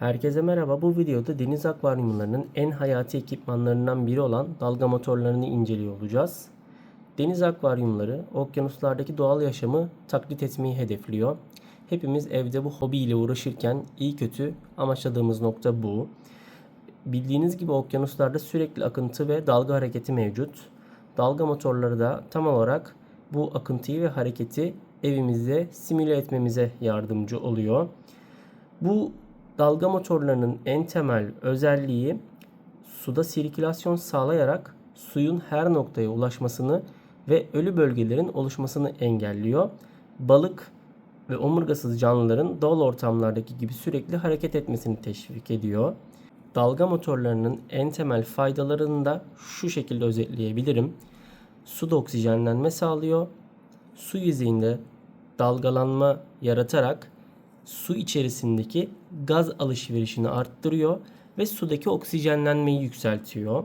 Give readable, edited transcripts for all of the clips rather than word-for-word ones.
Herkese merhaba. Bu videoda deniz akvaryumlarının en hayati ekipmanlarından biri olan dalga motorlarını inceliyor olacağız. Deniz akvaryumları okyanuslardaki doğal yaşamı taklit etmeyi hedefliyor. Hepimiz evde bu hobiyle uğraşırken iyi kötü amaçladığımız nokta bu. Bildiğiniz gibi okyanuslarda sürekli akıntı ve dalga hareketi mevcut. Dalga motorları da tam olarak bu akıntıyı ve hareketi evimizde simüle etmemize yardımcı oluyor. Bu dalga motorlarının en temel özelliği suda sirkülasyon sağlayarak suyun her noktaya ulaşmasını ve ölü bölgelerin oluşmasını engelliyor. Balık ve omurgasız canlıların doğal ortamlardaki gibi sürekli hareket etmesini teşvik ediyor. Dalga motorlarının en temel faydalarını da şu şekilde özetleyebilirim. Suda oksijenlenme sağlıyor. Su yüzeyinde dalgalanma yaratarak su içerisindeki gaz alışverişini arttırıyor ve sudaki oksijenlenmeyi yükseltiyor.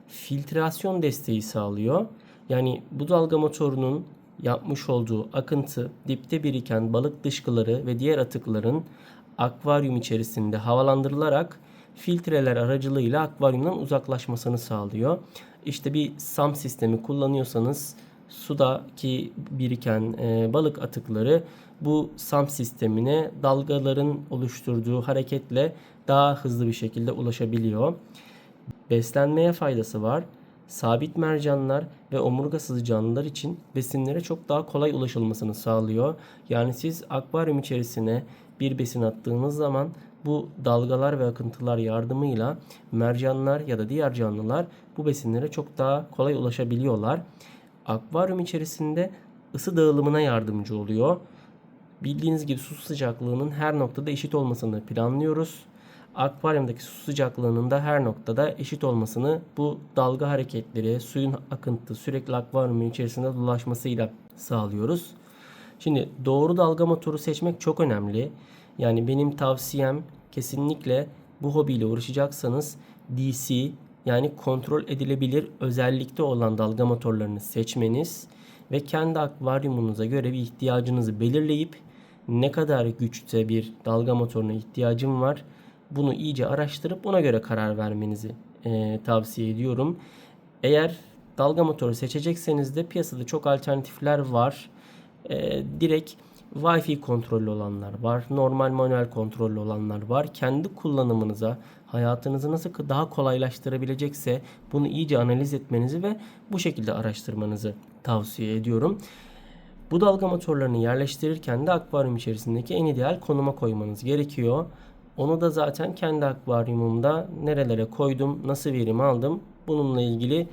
Filtrasyon desteği sağlıyor. Yani bu dalga motorunun yapmış olduğu akıntı dipte biriken balık dışkıları ve diğer atıkların akvaryum içerisinde havalandırılarak filtreler aracılığıyla akvaryumdan uzaklaşmasını sağlıyor. İşte bir SAM sistemi kullanıyorsanız sudaki biriken balık atıkları bu SAM sistemine dalgaların oluşturduğu hareketle daha hızlı bir şekilde ulaşabiliyor. Beslenmeye faydası var. Sabit mercanlar ve omurgasız canlılar için besinlere çok daha kolay ulaşılmasını sağlıyor. Yani siz akvaryum içerisine bir besin attığınız zaman bu dalgalar ve akıntılar yardımıyla mercanlar ya da diğer canlılar bu besinlere çok daha kolay ulaşabiliyorlar. Akvaryum içerisinde ısı dağılımına yardımcı oluyor. Bildiğiniz gibi su sıcaklığının her noktada eşit olmasını planlıyoruz. Akvaryumdaki su sıcaklığının da her noktada eşit olmasını bu dalga hareketleri, suyun akıntı sürekli akvaryumun içerisinde dolaşmasıyla sağlıyoruz. Şimdi doğru dalga motoru seçmek çok önemli. Yani benim tavsiyem kesinlikle bu hobiyle uğraşacaksanız DC yani kontrol edilebilir özellikte olan dalga motorlarını seçmeniz ve kendi akvaryumunuza göre bir ihtiyacınızı belirleyip ne kadar güçte bir dalga motoruna ihtiyacım var bunu iyice araştırıp ona göre karar vermenizi tavsiye ediyorum. Eğer dalga motoru seçecekseniz de piyasada çok alternatifler var. Direkt Wi-Fi kontrollü olanlar var. Normal manuel kontrollü olanlar var. Kendi kullanımınıza, hayatınızı nasıl daha kolaylaştırabilecekse bunu iyice analiz etmenizi ve bu şekilde araştırmanızı tavsiye ediyorum. Bu dalga motorlarını yerleştirirken de akvaryum içerisindeki en ideal konuma koymanız gerekiyor. Onu da zaten kendi akvaryumumda nerelere koydum, nasıl verim aldım bununla ilgili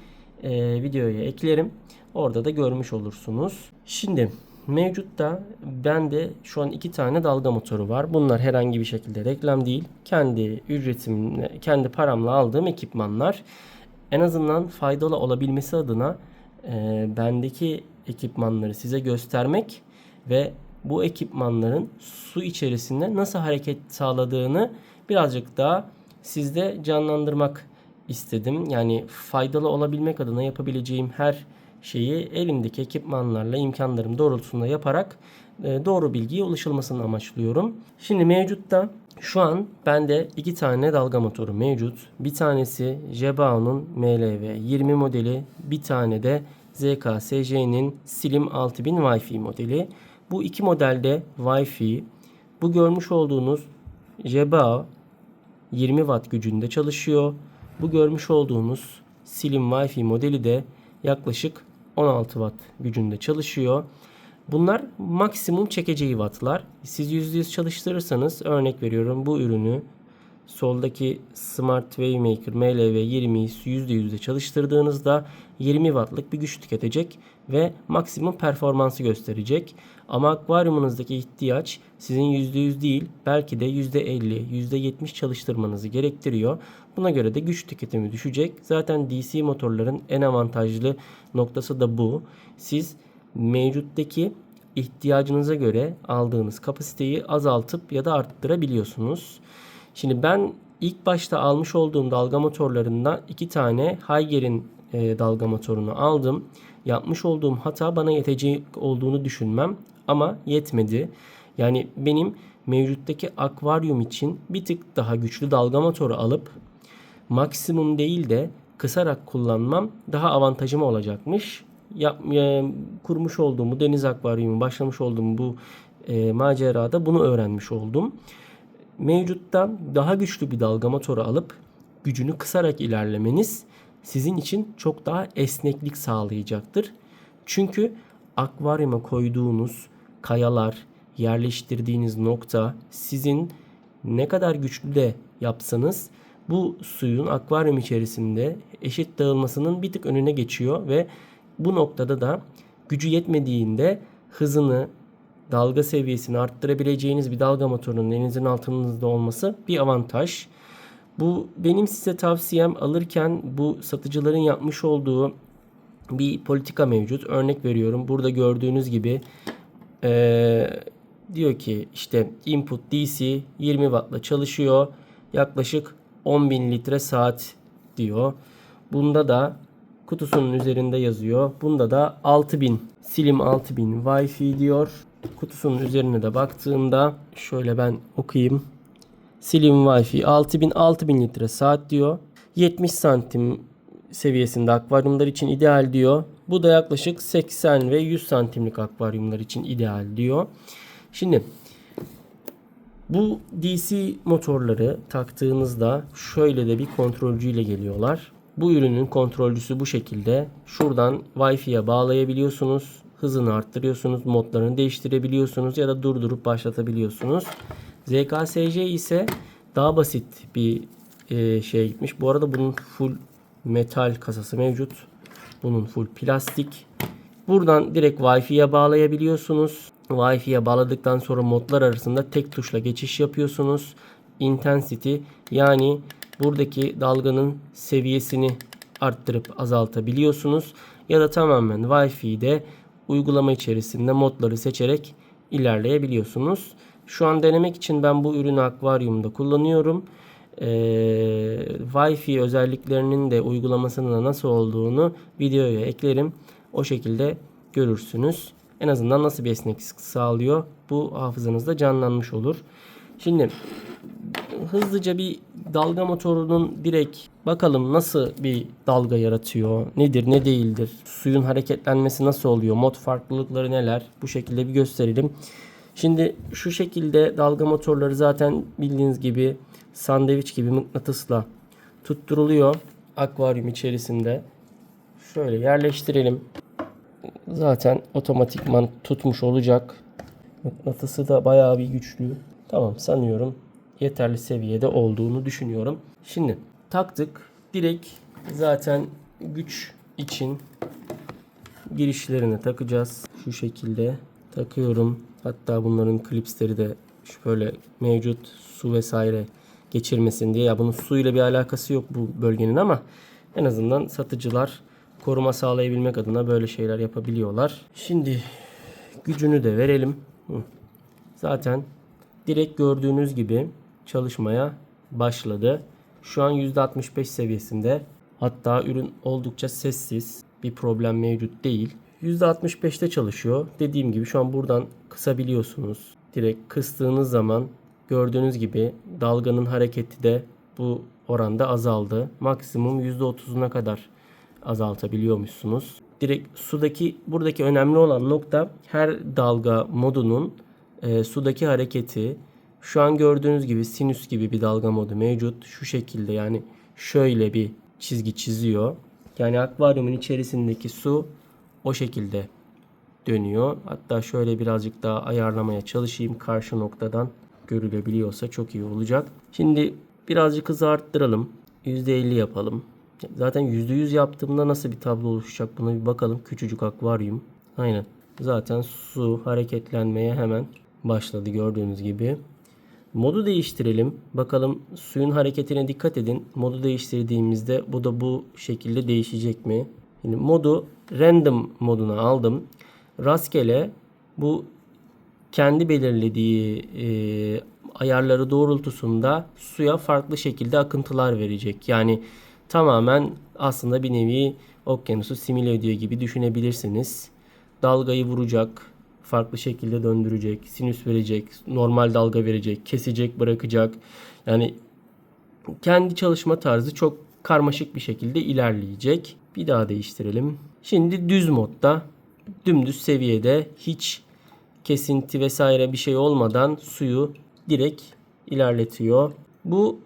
videoya eklerim. Orada da görmüş olursunuz. Şimdi mevcutta bende şu an 2 tane dalga motoru var. Bunlar herhangi bir şekilde reklam değil. Kendi ücretimle, kendi paramla aldığım ekipmanlar. En azından faydalı olabilmesi adına bendeki ekipmanları size göstermek ve bu ekipmanların su içerisinde nasıl hareket sağladığını birazcık daha sizde canlandırmak istedim. Yani faydalı olabilmek adına yapabileceğim her şeyi elimdeki ekipmanlarla imkanlarım doğrultusunda yaparak doğru bilgiye ulaşılmasını amaçlıyorum. Şimdi mevcutta şu an bende 2 tane dalga motoru mevcut. Bir tanesi Jebao'nun MLV 20 modeli, bir tane de ZKSJ'nin Slim 6000 Wi-Fi modeli. Bu iki modelde Wi-Fi, bu görmüş olduğunuz Jebao 20 Watt gücünde çalışıyor. Bu görmüş olduğunuz Slim Wi-Fi modeli de yaklaşık 16 Watt gücünde çalışıyor. Bunlar maksimum çekeceği wattlar. Siz %100 çalıştırırsanız örnek veriyorum bu ürünü soldaki Smart Wavemaker MLV 20'yi %100'de çalıştırdığınızda 20 wattlık bir güç tüketecek ve maksimum performansı gösterecek. Ama akvaryumunuzdaki ihtiyaç sizin %100 değil belki de %50, %70 çalıştırmanızı gerektiriyor. Buna göre de güç tüketimi düşecek. Zaten DC motorların en avantajlı noktası da bu. Siz mevcuttaki ihtiyacınıza göre aldığınız kapasiteyi azaltıp ya da arttırabiliyorsunuz. Şimdi ben ilk başta almış olduğum dalga motorlarından 2 tane Haiger'in dalga motorunu aldım. Yapmış olduğum hata bana yetecek olduğunu düşünmem ama yetmedi. Yani benim mevcuttaki akvaryum için bir tık daha güçlü dalga motoru alıp maksimum değil de kısarak kullanmam daha avantajım olacakmış. Kurmuş olduğum bu deniz akvaryumu, başlamış olduğum bu macerada bunu öğrenmiş oldum. Mevcutta daha güçlü bir dalga motoru alıp gücünü kısarak ilerlemeniz sizin için çok daha esneklik sağlayacaktır. Çünkü akvaryuma koyduğunuz kayalar, yerleştirdiğiniz nokta sizin ne kadar güçlü de yapsanız bu suyun akvaryum içerisinde eşit dağılmasının bir tık önüne geçiyor ve bu noktada da gücü yetmediğinde hızını, dalga seviyesini arttırabileceğiniz bir dalga motorunun elinizin altınızda olması bir avantaj. Bu benim size tavsiyem. Alırken bu satıcıların yapmış olduğu bir politika mevcut. Örnek veriyorum. Burada gördüğünüz gibi diyor ki işte input DC 20 wattla çalışıyor. Yaklaşık 10.000 litre saat diyor. Bunda da kutusunun üzerinde yazıyor. Bunda da 6000 Slim 6000 Wi-Fi diyor. Kutusunun üzerine de baktığımda şöyle ben okuyayım. Slim Wi-Fi 6000 litre saat diyor. 70 santim seviyesinde akvaryumlar için ideal diyor. Bu da yaklaşık 80 ve 100 santimlik akvaryumlar için ideal diyor. Şimdi bu DC motorları taktığınızda şöyle de bir kontrolcüyle geliyorlar. Bu ürünün kontrolcüsü bu şekilde. Şuradan Wi-Fi'ye bağlayabiliyorsunuz. Hızını arttırıyorsunuz. Modlarını değiştirebiliyorsunuz ya da durdurup başlatabiliyorsunuz. ZKSC ise daha basit bir şeye gitmiş. Bu arada bunun full metal kasası mevcut. Bunun full plastik. Buradan direkt Wi-Fi'ye bağlayabiliyorsunuz. Wi-Fi'ye bağladıktan sonra modlar arasında tek tuşla geçiş yapıyorsunuz. Intensity yani buradaki dalganın seviyesini arttırıp azaltabiliyorsunuz. Ya da tamamen Wi-Fi'de uygulama içerisinde modları seçerek ilerleyebiliyorsunuz. Şu an denemek için ben bu ürünü akvaryumda kullanıyorum. Wi-Fi özelliklerinin de uygulamasının da nasıl olduğunu videoya eklerim. O şekilde görürsünüz. En azından nasıl bir esneklik sağlıyor bu hafızanızda canlanmış olur. Şimdi hızlıca bir dalga motorunun direkt bakalım nasıl bir dalga yaratıyor, nedir ne değildir, suyun hareketlenmesi nasıl oluyor, mod farklılıkları neler, bu şekilde bir gösterelim. Şimdi şu şekilde dalga motorları zaten bildiğiniz gibi sandviç gibi mıknatısla tutturuluyor akvaryum içerisinde. Şöyle yerleştirelim. Zaten otomatikman tutmuş olacak. Mıknatısı da bayağı bir güçlü. Tamam, sanıyorum yeterli seviyede olduğunu düşünüyorum. Şimdi taktık. Direkt zaten güç için girişlerine takacağız. Şu şekilde takıyorum. Hatta bunların klipsleri de şöyle mevcut, su vesaire geçirmesin diye. Ya bunun suyla bir alakası yok bu bölgenin ama en azından satıcılar koruma sağlayabilmek adına böyle şeyler yapabiliyorlar. Şimdi gücünü de verelim. Zaten direkt gördüğünüz gibi çalışmaya başladı. Şu an %65 seviyesinde. Hatta ürün oldukça sessiz. Bir problem mevcut değil. %65'te çalışıyor. Dediğim gibi şu an buradan kısabiliyorsunuz. Direkt kıstığınız zaman gördüğünüz gibi dalganın hareketi de bu oranda azaldı. Maksimum %30'una kadar azaltabiliyormuşsunuz. Direkt buradaki önemli olan nokta her dalga modunun sudaki hareketi. Şu an gördüğünüz gibi sinüs gibi bir dalga modu mevcut. Şu şekilde yani şöyle bir çizgi çiziyor. Yani akvaryumun içerisindeki su o şekilde dönüyor. Hatta şöyle birazcık daha ayarlamaya çalışayım. Karşı noktadan görülebiliyorsa çok iyi olacak. Şimdi birazcık hızı arttıralım. %50 yapalım. Zaten %100 yaptığımda nasıl bir tablo oluşacak buna bir bakalım. Küçücük akvaryum. Aynen. Zaten su hareketlenmeye hemen başladı gördüğünüz gibi. Modu değiştirelim. Bakalım suyun hareketine dikkat edin. Modu değiştirdiğimizde bu da bu şekilde değişecek mi? Şimdi modu random moduna aldım. Rastgele bu kendi belirlediği ayarları doğrultusunda suya farklı şekilde akıntılar verecek. Yani tamamen aslında bir nevi okyanusu simüle ediyor gibi düşünebilirsiniz. Dalgayı vuracak. farklı şekilde döndürecek, sinüs verecek, normal dalga verecek, kesecek, bırakacak. Yani kendi çalışma tarzı çok karmaşık bir şekilde ilerleyecek. Bir daha değiştirelim. Şimdi düz modda, dümdüz seviyede hiç kesinti vesaire bir şey olmadan suyu direkt ilerletiyor. Bu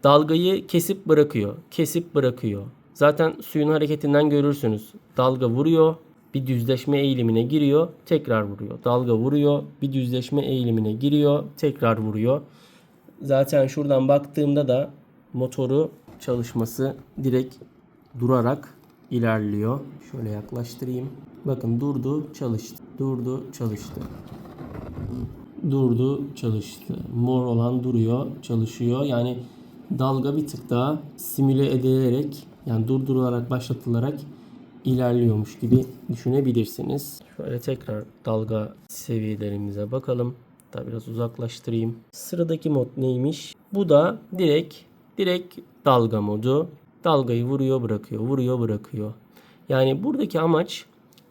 dalgayı kesip bırakıyor. Kesip bırakıyor. Zaten suyun hareketinden görürsünüz. Dalga vuruyor, bir düzleşme eğilimine giriyor, tekrar vuruyor. Dalga vuruyor, bir düzleşme eğilimine giriyor, tekrar vuruyor. Zaten şuradan baktığımda da motoru çalışması direkt durarak ilerliyor. Şöyle yaklaştırayım. Bakın durdu, çalıştı. Durdu, çalıştı. Durdu, çalıştı. Mor olan duruyor, çalışıyor. Yani dalga bir tık daha simüle edilerek, yani durdurularak, başlatılarak ilerliyormuş gibi düşünebilirsiniz. Şöyle tekrar dalga seviyelerimize bakalım. Hatta biraz uzaklaştırayım. Sıradaki mod neymiş? Bu da direkt dalga modu. Dalgayı vuruyor, bırakıyor, vuruyor, bırakıyor. Yani buradaki amaç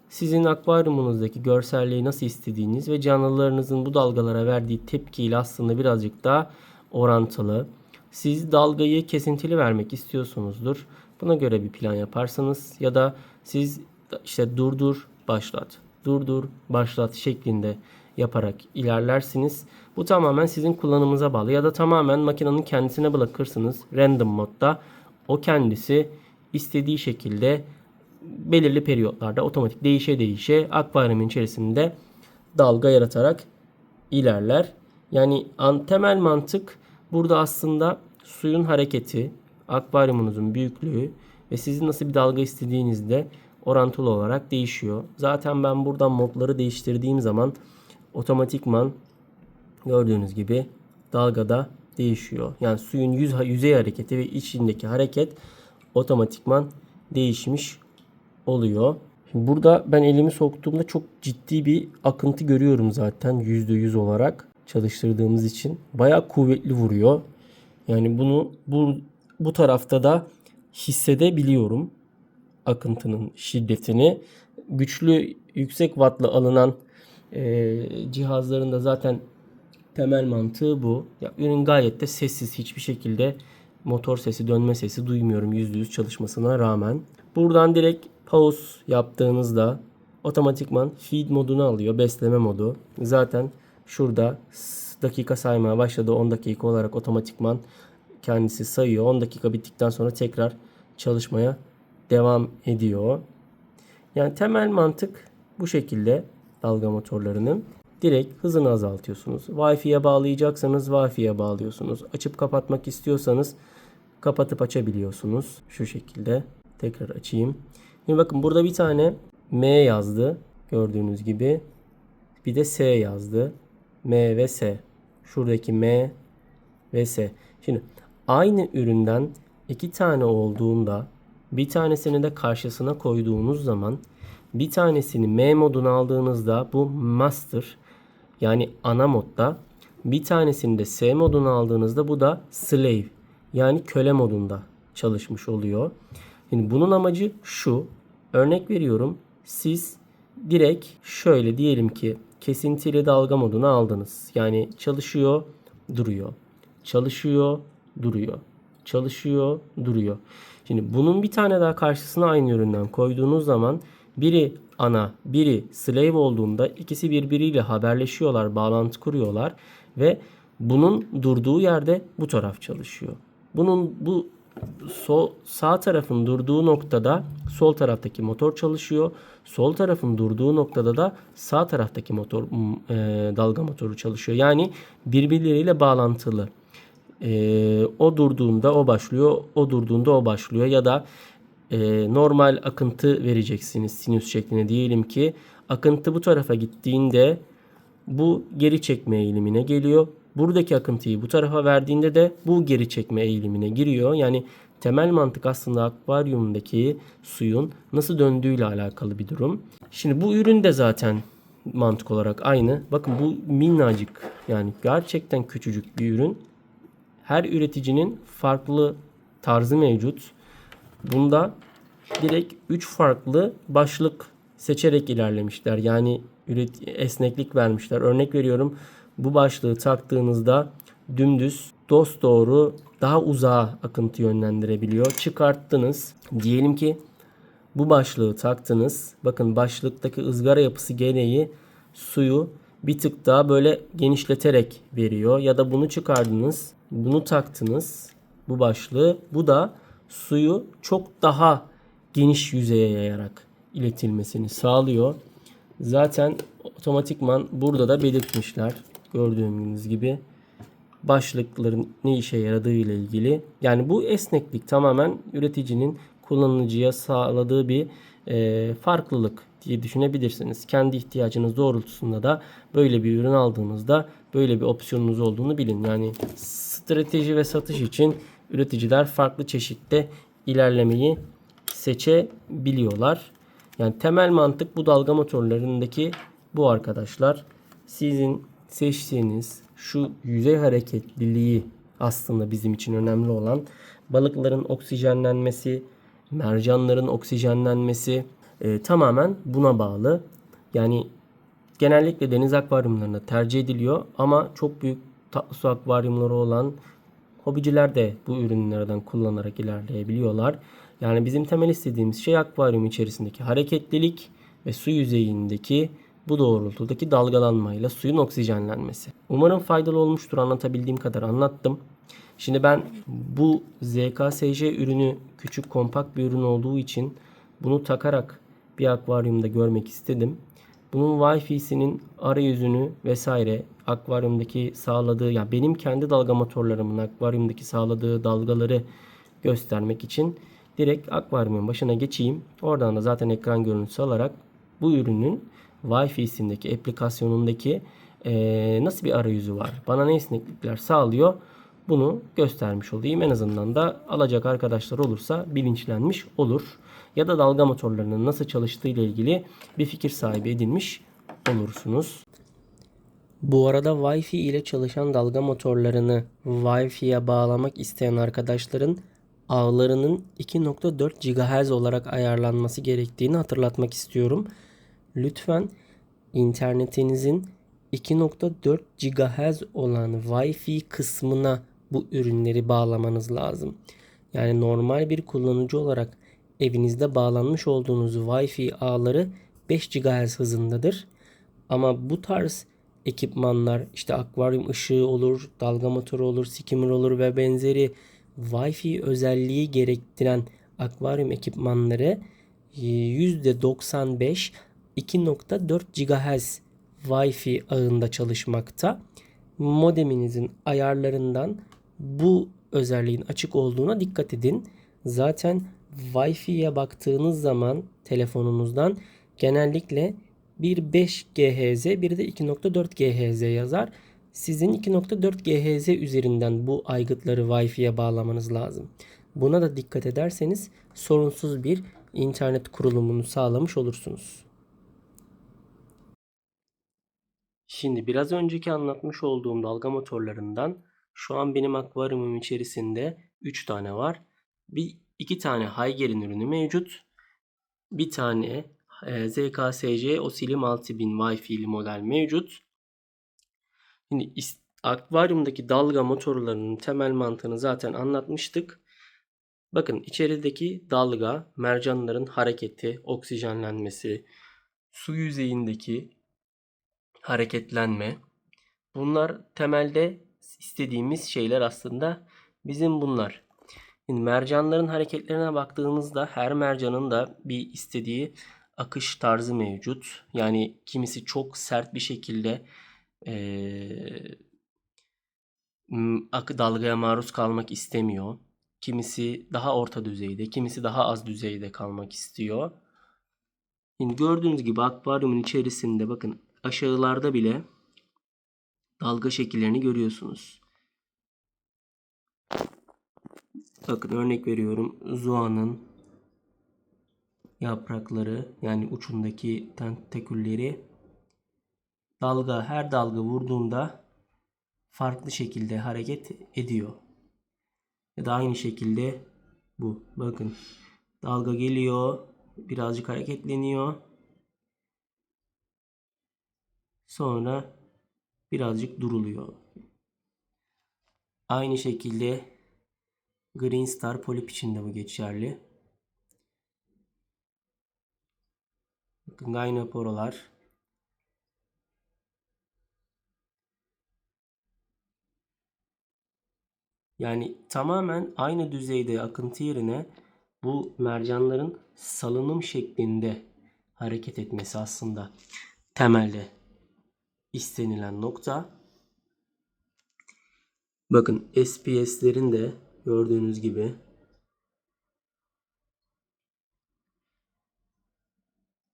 sizin akvaryumunuzdaki görselliği nasıl istediğiniz ve canlılarınızın bu dalgalara verdiği tepkiyle aslında birazcık daha orantılı. Siz dalgayı kesintili vermek istiyorsunuzdur. Buna göre bir plan yaparsınız ya da siz işte durdur, başlat, durdur, başlat şeklinde yaparak ilerlersiniz. Bu tamamen sizin kullanımınıza bağlı ya da tamamen makinenin kendisine bırakırsınız. Random modda o kendisi istediği şekilde belirli periyotlarda otomatik değişe akvaryumun içerisinde dalga yaratarak ilerler. Yani temel mantık burada aslında suyun hareketi, akvaryumunuzun büyüklüğü ve sizin nasıl bir dalga istediğinizde orantılı olarak değişiyor. Zaten ben buradan modları değiştirdiğim zaman otomatikman gördüğünüz gibi dalgada değişiyor. Yani suyun yüzey hareketi ve içindeki hareket otomatikman değişmiş oluyor. Şimdi burada ben elimi soktuğumda çok ciddi bir akıntı görüyorum zaten %100 olarak çalıştırdığımız için. Bayağı kuvvetli vuruyor. Yani bunu bu tarafta da hissedebiliyorum akıntının şiddetini. Güçlü, yüksek wattlı alınan cihazların da zaten temel mantığı bu. Ya, ürün gayet de sessiz, hiçbir şekilde motor sesi, dönme sesi duymuyorum %100 çalışmasına rağmen. Buradan direkt pause yaptığınızda otomatikman feed modunu alıyor, besleme modu. Zaten şurada dakika saymaya başladı, 10 dakika olarak otomatikman kendisi sayıyor. 10 dakika bittikten sonra tekrar çalışmaya devam ediyor. Yani temel mantık bu şekilde dalga motorlarının. Direkt hızını azaltıyorsunuz. Wi-Fi'ye bağlayacaksanız Wi-Fi'ye bağlıyorsunuz. Açıp kapatmak istiyorsanız kapatıp açabiliyorsunuz. Şu şekilde. Tekrar açayım. Şimdi bakın burada bir tane M yazdı. Gördüğünüz gibi. Bir de S yazdı. M ve S. Şuradaki M ve S. Şimdi aynı üründen iki tane olduğunda bir tanesini de karşısına koyduğunuz zaman bir tanesini M moduna aldığınızda bu master, yani ana modda, bir tanesini de S moduna aldığınızda bu da slave, yani köle modunda çalışmış oluyor. Şimdi bunun amacı şu. Örnek veriyorum. Siz direkt şöyle diyelim ki kesintili dalga moduna aldınız. Yani çalışıyor, duruyor. Çalışıyor, duruyor. Çalışıyor, duruyor. Şimdi bunun bir tane daha karşısına aynı üründen koyduğunuz zaman biri ana, biri slave olduğunda ikisi birbiriyle haberleşiyorlar, bağlantı kuruyorlar ve bunun durduğu yerde bu taraf çalışıyor. Bunun bu sağ tarafın durduğu noktada sol taraftaki motor çalışıyor. Sol tarafın durduğu noktada da sağ taraftaki motor dalga motoru çalışıyor. Yani birbirleriyle bağlantılı. O durduğunda o başlıyor, o durduğunda o başlıyor ya da normal akıntı vereceksiniz sinüs şeklinde. Diyelim ki akıntı bu tarafa gittiğinde bu geri çekme eğilimine geliyor. Buradaki akıntıyı bu tarafa verdiğinde de bu geri çekme eğilimine giriyor. Yani temel mantık aslında akvaryumdaki suyun nasıl döndüğüyle alakalı bir durum. Şimdi bu ürün de zaten mantık olarak aynı. Bakın bu minnacık, yani gerçekten küçücük bir ürün. Her üreticinin farklı tarzı mevcut. Bunda direkt 3 farklı başlık seçerek ilerlemişler. Yani esneklik vermişler. Örnek veriyorum, bu başlığı taktığınızda dümdüz dosdoğru daha uzağa akıntı yönlendirebiliyor. Çıkarttınız. Diyelim ki bu başlığı taktınız. Bakın başlıktaki ızgara yapısı gereği suyu bir tık daha böyle genişleterek veriyor. Ya da bunu çıkardınız. Bunu taktınız. Bu başlığı. Bu da suyu çok daha geniş yüzeye yayarak iletilmesini sağlıyor. Zaten otomatikman burada da belirtmişler. Gördüğünüz gibi başlıkların ne işe yaradığı ile ilgili. Yani bu esneklik tamamen üreticinin kullanıcıya sağladığı bir farklılık diye düşünebilirsiniz. Kendi ihtiyacınız doğrultusunda da böyle bir ürün aldığınızda böyle bir opsiyonunuz olduğunu bilin. Yani strateji ve satış için üreticiler farklı çeşitte ilerlemeyi seçebiliyorlar. Yani temel mantık bu dalga motorlarındaki bu arkadaşlar. Sizin seçtiğiniz şu yüzey hareketliliği aslında bizim için önemli olan. Balıkların oksijenlenmesi, mercanların oksijenlenmesi tamamen buna bağlı. Yani genellikle deniz akvaryumlarında tercih ediliyor ama çok büyük tatlı su akvaryumları olan hobiciler de bu ürünlerden kullanarak ilerleyebiliyorlar. Yani bizim temel istediğimiz şey akvaryum içerisindeki hareketlilik ve su yüzeyindeki bu doğrultudaki dalgalanmayla suyun oksijenlenmesi. Umarım faydalı olmuştur. Anlatabildiğim kadar anlattım. Şimdi ben bu ZKSJ ürünü küçük kompakt bir ürün olduğu için bunu takarak bir akvaryumda görmek istedim. Bunun Wi-Fi'sinin arayüzünü vesaire akvaryumdaki sağladığı, ya benim kendi dalga motorlarımın akvaryumdaki sağladığı dalgaları göstermek için direkt akvaryumun başına geçeyim. Oradan da zaten ekran görüntüsü alarak bu ürünün Wi-Fi'sindeki aplikasyonundaki nasıl bir arayüzü var, bana ne esneklikler sağlıyor, bunu göstermiş olayım. En azından da alacak arkadaşlar olursa bilinçlenmiş olur. Ya da dalga motorlarının nasıl çalıştığı ile ilgili bir fikir sahibi edinmiş olursunuz. Bu arada Wi-Fi ile çalışan dalga motorlarını Wi-Fi'ye bağlamak isteyen arkadaşların ağlarının 2.4 GHz olarak ayarlanması gerektiğini hatırlatmak istiyorum. Lütfen internetinizin 2.4 GHz olan Wi-Fi kısmına bu ürünleri bağlamanız lazım. Yani normal bir kullanıcı olarak evinizde bağlanmış olduğunuz Wi-Fi ağları 5 GHz hızındadır. Ama bu tarz ekipmanlar, işte akvaryum ışığı olur, dalga motoru olur, skimmer olur ve benzeri Wi-Fi özelliği gerektiren akvaryum ekipmanları %95 2.4 GHz Wi-Fi ağında çalışmakta. Modeminizin ayarlarından bu özelliğin açık olduğuna dikkat edin. Zaten Wi-Fi'ye baktığınız zaman telefonunuzdan genellikle bir 5 GHz, bir de 2.4 GHz yazar. Sizin 2.4 GHz üzerinden bu aygıtları Wi-Fi'ye bağlamanız lazım. Buna da dikkat ederseniz sorunsuz bir internet kurulumunu sağlamış olursunuz. Şimdi biraz önceki anlatmış olduğum dalga motorlarından şu an benim akvaryumum içerisinde 3 tane var. İki tane Haiger'in ürünü mevcut. Bir tane ZKSJ Oscillium 6000 Wi-Fi'li model mevcut. Şimdi akvaryumdaki dalga motorlarının temel mantığını zaten anlatmıştık. Bakın içerideki dalga, mercanların hareketi, oksijenlenmesi, su yüzeyindeki hareketlenme. Bunlar temelde istediğimiz şeyler aslında bizim bunlar. Şimdi mercanların hareketlerine baktığımızda her mercanın da bir istediği akış tarzı mevcut. Yani kimisi çok sert bir şekilde dalgaya maruz kalmak istemiyor. Kimisi daha orta düzeyde, kimisi daha az düzeyde kalmak istiyor. Şimdi gördüğünüz gibi akvaryumun içerisinde bakın aşağılarda bile dalga şekillerini görüyorsunuz. Bakın örnek veriyorum, Zoa'nın yaprakları, yani ucundaki tentakülleri, her dalga vurduğunda farklı şekilde hareket ediyor. Ya da aynı şekilde bu. Bakın dalga geliyor, birazcık hareketleniyor. Sonra birazcık duruluyor. Aynı şekilde Green Star polip için de bu geçerli. Bakın gynoporolar yani tamamen aynı düzeyde akıntı yerine bu mercanların salınım şeklinde hareket etmesi aslında temelde istenilen nokta. Bakın SPS'lerin de gördüğünüz gibi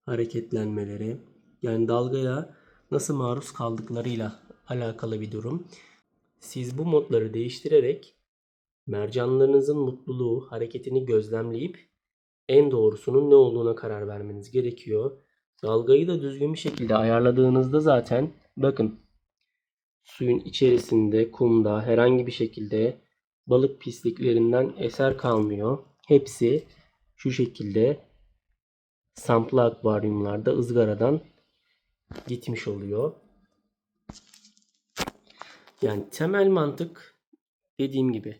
hareketlenmeleri, yani dalgaya nasıl maruz kaldıklarıyla alakalı bir durum. Siz bu modları değiştirerek mercanlarınızın mutluluğu, hareketini gözlemleyip en doğrusunun ne olduğuna karar vermeniz gerekiyor. Dalgayı da düzgün bir şekilde ayarladığınızda zaten bakın suyun içerisinde, kumda herhangi bir şekilde balık pisliklerinden eser kalmıyor. Hepsi şu şekilde samplı akvaryumlarda ızgaradan gitmiş oluyor. Yani temel mantık dediğim gibi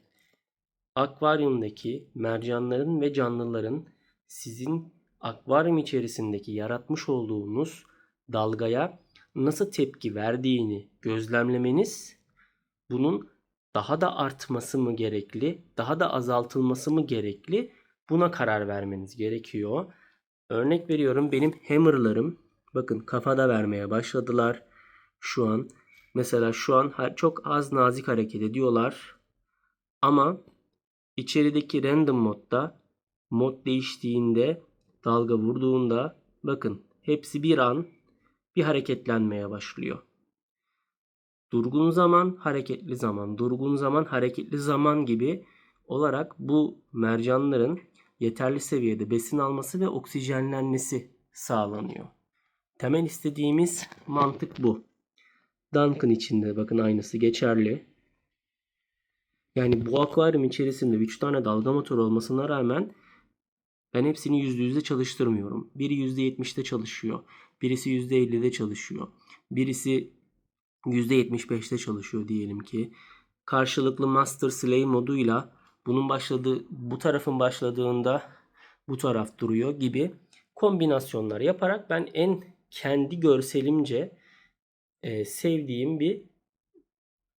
akvaryumdaki mercanların ve canlıların sizin akvaryum içerisindeki yaratmış olduğunuz dalgaya nasıl tepki verdiğini gözlemlemeniz, bunun daha da artması mı gerekli, daha da azaltılması mı gerekli, buna karar vermeniz gerekiyor. Örnek veriyorum, benim hammerlarım bakın kafada vermeye başladılar şu an. Mesela şu an çok az nazik hareket ediyorlar. Ama içerideki random modda mod değiştiğinde, dalga vurduğunda bakın hepsi bir an bir hareketlenmeye başlıyor. Durgun zaman, hareketli zaman, durgun zaman, hareketli zaman gibi olarak bu mercanların yeterli seviyede besin alması ve oksijenlenmesi sağlanıyor. Temel istediğimiz mantık bu. Duncan için de bakın aynısı geçerli. Yani bu akvaryum içerisinde 3 tane dalga motoru olmasına rağmen ben hepsini %100'de çalıştırmıyorum. Biri %70'de çalışıyor. Birisi %50'de çalışıyor. Birisi %75'te çalışıyor diyelim ki. Karşılıklı master slave moduyla bu tarafın başladığında bu taraf duruyor gibi kombinasyonlar yaparak ben en kendi görselimce sevdiğim bir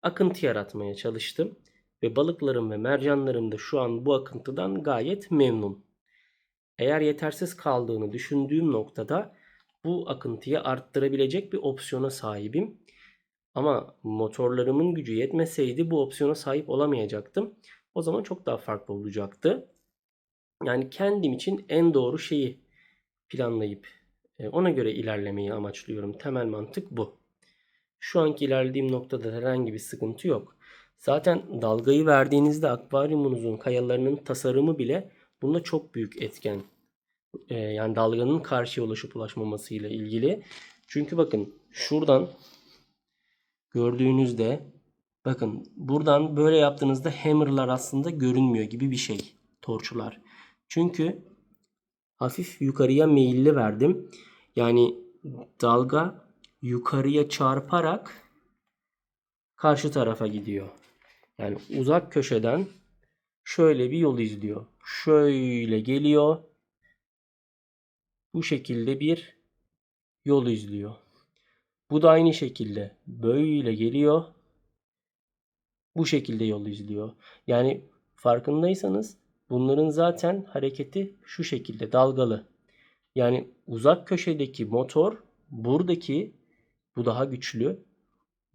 akıntı yaratmaya çalıştım. Ve balıklarım ve mercanlarım da şu an bu akıntıdan gayet memnun. Eğer yetersiz kaldığını düşündüğüm noktada bu akıntıyı arttırabilecek bir opsiyona sahibim. Ama motorlarımın gücü yetmeseydi bu opsiyona sahip olamayacaktım. O zaman çok daha farklı olacaktı. Yani kendim için en doğru şeyi planlayıp ona göre ilerlemeyi amaçlıyorum. Temel mantık bu. Şu anki ilerlediğim noktada herhangi bir sıkıntı yok. Zaten dalgayı verdiğinizde akvaryumunuzun kayalarının tasarımı bile bunda çok büyük etken. Yani dalganın karşıya ulaşıp ulaşmamasıyla ilgili. Çünkü bakın şuradan gördüğünüzde bakın buradan böyle yaptığınızda hammer'lar aslında görünmüyor gibi bir şey. Torçlar. Çünkü hafif yukarıya meyilli verdim. Yani dalga yukarıya çarparak karşı tarafa gidiyor. Yani uzak köşeden şöyle bir yol izliyor. Şöyle geliyor. Bu şekilde bir yol izliyor. Bu da aynı şekilde böyle geliyor. Bu şekilde yol izliyor. Yani farkındaysanız bunların zaten hareketi şu şekilde dalgalı. Yani uzak köşedeki motor buradaki, bu daha güçlü,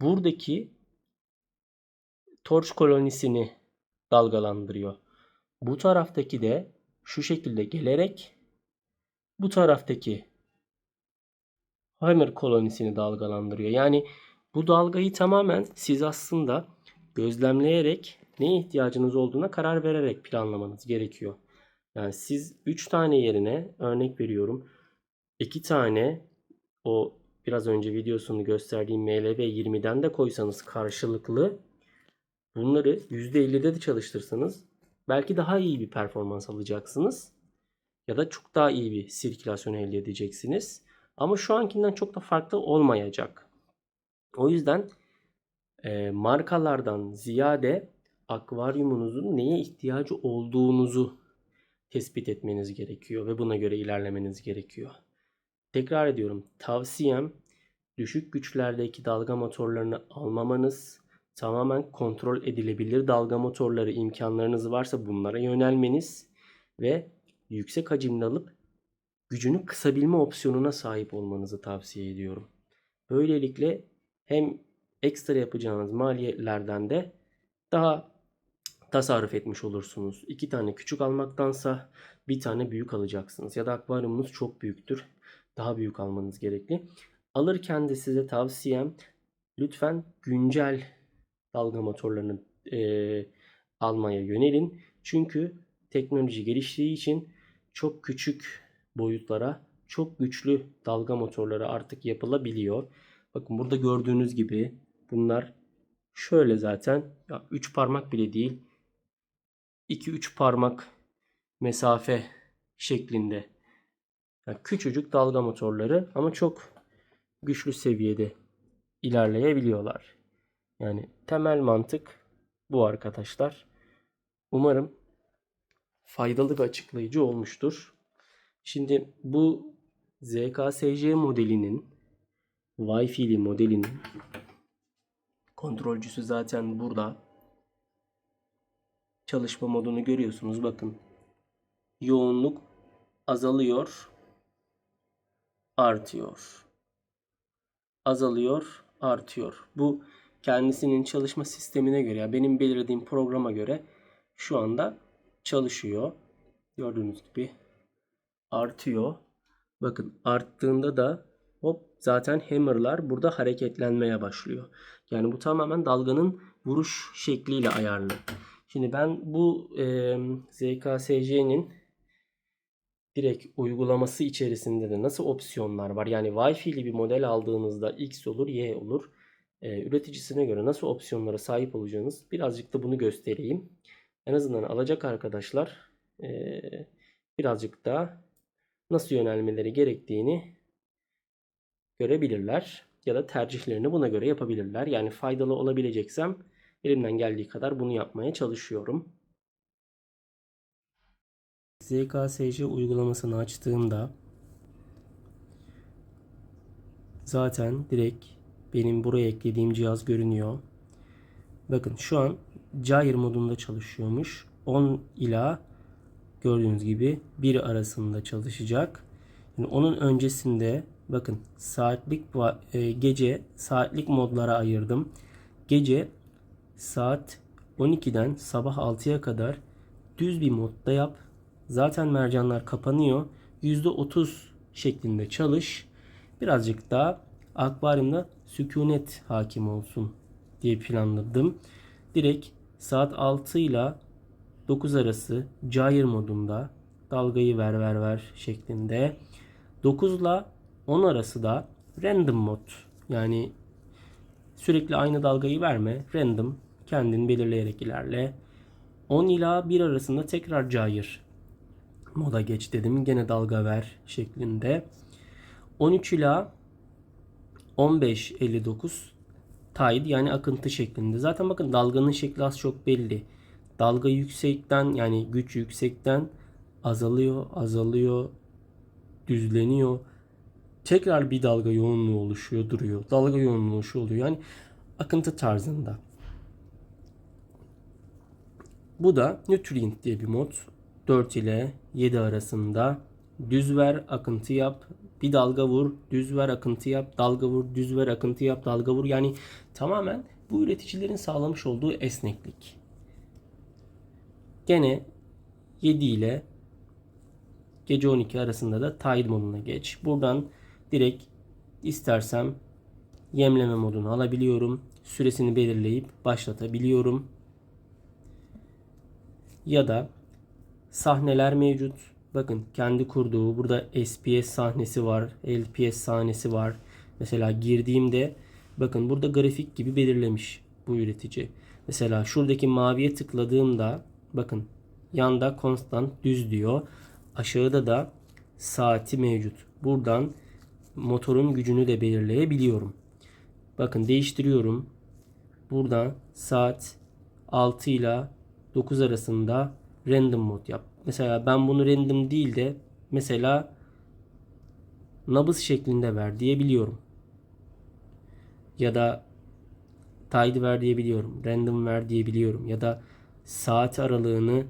buradaki torç kolonisini dalgalandırıyor. Bu taraftaki de şu şekilde gelerek bu taraftaki hammer kolonisini dalgalandırıyor. Yani bu dalgayı tamamen siz aslında gözlemleyerek neye ihtiyacınız olduğuna karar vererek planlamanız gerekiyor. Yani siz 3 tane yerine örnek veriyorum 2 tane o biraz önce videosunu gösterdiğim MLB 20'den de koysanız karşılıklı bunları %50'de de çalıştırsanız belki daha iyi bir performans alacaksınız. Ya da çok daha iyi bir sirkülasyon elde edeceksiniz. Ama şu ankinden çok da farklı olmayacak. O yüzden markalardan ziyade akvaryumunuzun neye ihtiyacı olduğunuzu tespit etmeniz gerekiyor ve buna göre ilerlemeniz gerekiyor. Tekrar ediyorum, tavsiyem düşük güçlerdeki dalga motorlarını almamanız, tamamen kontrol edilebilir dalga motorları imkanlarınız varsa bunlara yönelmeniz ve yüksek hacimli alıp gücünü kısabilme opsiyonuna sahip olmanızı tavsiye ediyorum. Böylelikle hem ekstra yapacağınız maliyetlerden de daha tasarruf etmiş olursunuz. 2 tane küçük almaktansa bir tane büyük alacaksınız. Ya da akvaryumunuz çok büyüktür. Daha büyük almanız gerekli. Alırken de size tavsiyem lütfen güncel dalga motorlarını almaya yönelin. Çünkü teknoloji geliştiği için çok küçük boyutlara çok güçlü dalga motorları artık yapılabiliyor. Bakın burada gördüğünüz gibi bunlar şöyle zaten 3 parmak bile değil, 2-3 parmak mesafe şeklinde. Yani küçücük dalga motorları ama çok güçlü seviyede ilerleyebiliyorlar. Yani temel mantık bu arkadaşlar. Umarım faydalı ve açıklayıcı olmuştur. Şimdi bu ZKSJ modelinin, Wi-Fi'li modelinin kontrolcüsü zaten burada. Çalışma modunu görüyorsunuz. Bakın. Yoğunluk azalıyor, artıyor. Azalıyor, artıyor. Bu kendisinin çalışma sistemine göre, yani benim belirlediğim programa göre şu anda çalışıyor. Gördüğünüz gibi artıyor. Bakın arttığında da hop zaten hammer'lar burada hareketlenmeye başlıyor. Yani bu tamamen dalganın vuruş şekliyle ayarlı. Şimdi ben bu ZKSJ'nin direkt uygulaması içerisinde de nasıl opsiyonlar var? Yani Wi-Fi'li bir model aldığınızda X olur, Y olur. Üreticisine göre nasıl opsiyonlara sahip olacağınız birazcık da bunu göstereyim. En azından alacak arkadaşlar birazcık da nasıl yönelmeleri gerektiğini görebilirler. Ya da tercihlerini buna göre yapabilirler. Yani faydalı olabileceksem elimden geldiği kadar bunu yapmaya çalışıyorum. ZKSJ uygulamasını açtığımda zaten direkt benim buraya eklediğim cihaz görünüyor. Bakın şu an Gyre modunda çalışıyormuş. 10 ila gördüğünüz gibi 1 arasında çalışacak. Yani onun öncesinde bakın saatlik gece saatlik modlara ayırdım. Gece saat 12'den sabah 6'ya kadar düz bir modda yap. Zaten mercanlar kapanıyor. %30 şeklinde çalış. Birazcık daha akvaryumda sükunet hakim olsun diye planladım. Direkt saat 6 ile 9 arası Gyre modunda dalgayı ver şeklinde. 9 ile 10 arası da random mod. Yani sürekli aynı dalgayı verme. Random. Kendin belirleyerek ilerle. 10 ila 1 arasında tekrar Gyre moda geç dedim. Gene dalga ver şeklinde. 13 ila 15:59 tide yani akıntı şeklinde. Zaten bakın dalganın şekli az çok belli. Dalga yüksekten yani güç yüksekten azalıyor, düzleniyor. Tekrar bir dalga yoğunluğu oluşuyor, duruyor. Dalga yoğunluğu şu oluyor. Yani akıntı tarzında. Bu da Nutrient diye bir mod. 4 ile 7 arasında düz ver, akıntı yap, bir dalga vur, düz ver, akıntı yap, dalga vur, düz ver, akıntı yap, dalga vur. Yani tamamen bu üreticilerin sağlamış olduğu esneklik. Gene 7 ile gece 12 arasında da Tide moduna geç. Buradan direkt istersem yemleme modunu alabiliyorum. Süresini belirleyip başlatabiliyorum. Ya da sahneler mevcut. Bakın kendi kurduğu burada SPS sahnesi var. LPS sahnesi var. Mesela girdiğimde bakın burada grafik gibi belirlemiş bu üretici. Mesela şuradaki maviye tıkladığımda bakın yanda constant düz diyor. Aşağıda da saati mevcut. Buradan motorun gücünü de belirleyebiliyorum. Bakın değiştiriyorum. Burada saat 6 ile 9 arasında random mod yap. Mesela ben bunu random değil de mesela nabız şeklinde ver diyebiliyorum. Ya da tidy ver diyebiliyorum. Random ver diyebiliyorum. Ya da saat aralığını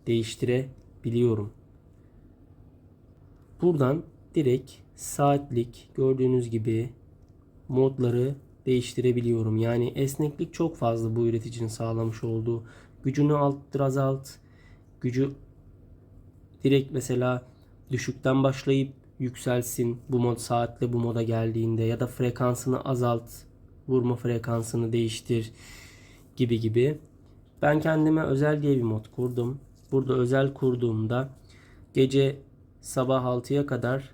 değiştirebiliyorum. Buradan direkt saatlik gördüğünüz gibi modları değiştirebiliyorum. Yani esneklik çok fazla bu üreticinin sağlamış olduğu. Gücünü arttır, azalt. Gücü direkt mesela düşükten başlayıp yükselsin bu mod saatle bu moda geldiğinde ya da frekansını azalt, vurma frekansını değiştir gibi gibi. Ben kendime özel diye bir mod kurdum. Burada özel kurduğumda gece sabah 6'ya kadar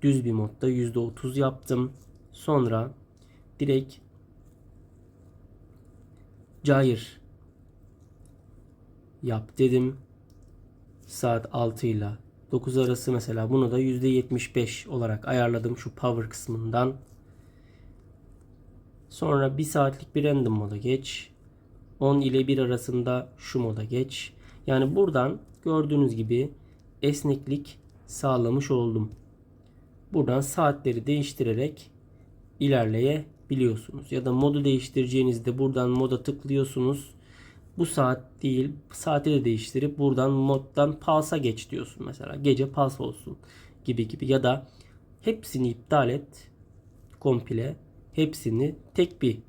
düz bir modda %30 yaptım. Sonra direkt cayır yap dedim. Saat 6 ile 9 arası mesela bunu da %75 olarak ayarladım şu power kısmından. Sonra 1 saatlik bir random moda geç. 10 ile 1 arasında şu moda geç. Yani buradan gördüğünüz gibi esneklik sağlamış oldum. Buradan saatleri değiştirerek ilerleyebiliyorsunuz. Ya da modu değiştireceğinizde buradan moda tıklıyorsunuz. Bu saat değil, saati de değiştirip buradan moddan pulse'a geç diyorsun mesela. Gece pulse olsun gibi gibi. Ya da hepsini iptal et komple. Hepsini tek bir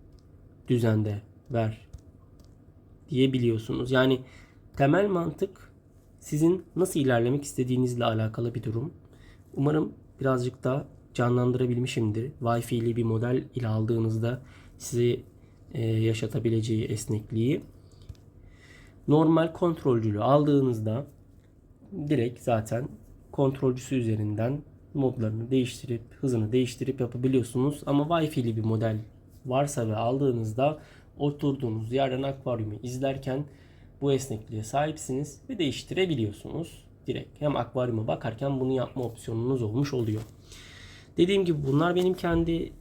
düzende ver diyebiliyorsunuz. Yani temel mantık sizin nasıl ilerlemek istediğinizle alakalı bir durum. Umarım birazcık da canlandırabilmişimdir. Wi-Fi'li bir model ile aldığınızda size yaşatabileceği esnekliği. Normal kontrolcülü aldığınızda direkt zaten kontrolcüsü üzerinden modlarını değiştirip hızını değiştirip yapabiliyorsunuz. Ama Wi-Fi'li bir model varsa ve aldığınızda oturduğunuz yerden akvaryumu izlerken bu esnekliğe sahipsiniz ve değiştirebiliyorsunuz. Direkt hem akvaryuma bakarken bunu yapma opsiyonunuz olmuş oluyor. Dediğim gibi bunlar benim kendi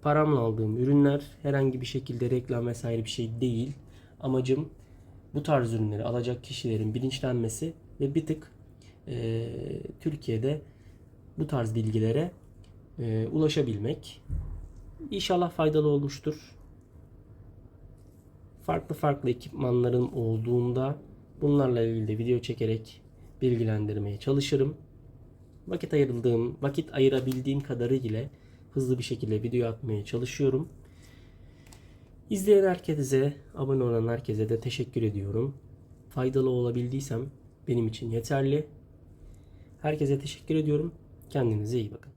paramla aldığım ürünler. Herhangi bir şekilde reklam vesaire bir şey değil. Amacım bu tarz ürünleri alacak kişilerin bilinçlenmesi ve bir tık Türkiye'de bu tarz bilgilere ulaşabilmek. İnşallah faydalı olmuştur. Farklı farklı ekipmanların olduğunda bunlarla ilgili de video çekerek bilgilendirmeye çalışırım. Vakit ayırabildiğim kadarıyla hızlı bir şekilde video atmaya çalışıyorum. İzleyen herkese, abone olan herkese de teşekkür ediyorum. Faydalı olabildiysem benim için yeterli. Herkese teşekkür ediyorum. Kendinize iyi bakın.